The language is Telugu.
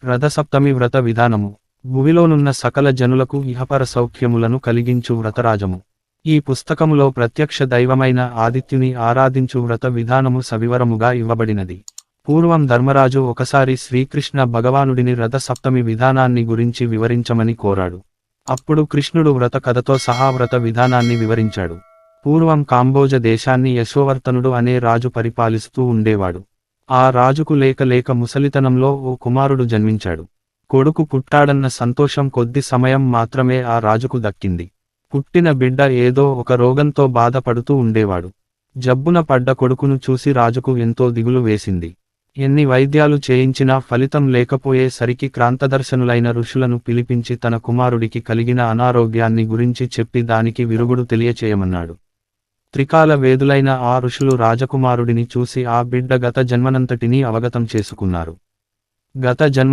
రథసప్తమి వ్రత విధానము. భువిలోనున్న సకల జనులకు ఇహపర సౌఖ్యములను కలిగించు వ్రతరాజము. ఈ పుస్తకములో ప్రత్యక్ష దైవమైన ఆదిత్యుని ఆరాధించు వ్రత విధానము సవివరముగా ఇవ్వబడినది. పూర్వం ధర్మరాజు ఒకసారి శ్రీకృష్ణ భగవానుడిని రథ సప్తమి విధానాన్ని గురించి వివరించమని కోరాడు. అప్పుడు కృష్ణుడు వ్రత కథతో సహా వ్రత విధానాన్ని వివరించాడు. పూర్వం కాంబోజ దేశాన్ని యశోవర్తనుడు అనే రాజు పరిపాలిస్తూ ఉండేవాడు. ఆ రాజుకు లేక ముసలితనంలో ఓ కుమారుడు జన్మించాడు. కొడుకు పుట్టాడన్న సంతోషం కొద్ది సమయం మాత్రమే ఆ రాజుకు దక్కింది. పుట్టిన బిడ్డ ఏదో ఒక రోగంతో బాధపడుతూ ఉండేవాడు. జబ్బున పడ్డ కొడుకును చూసి రాజుకు ఎంతో దిగులు వేసింది. ఎన్ని వైద్యాలు చేయించినా ఫలితం లేకపోయేసరికి క్రాంతదర్శనులైన ఋషులను పిలిపించి తన కుమారుడికి కలిగిన అనారోగ్యాన్ని గురించి చెప్పి దానికి విరుగుడు తెలియచేయమన్నాడు. త్రికాల వేదులైన ఆ ఋషులు రాజకుమారుడిని చూసి ఆ బిడ్డ గత జన్మనంతటినీ అవగతం చేసుకున్నారు. గత జన్మ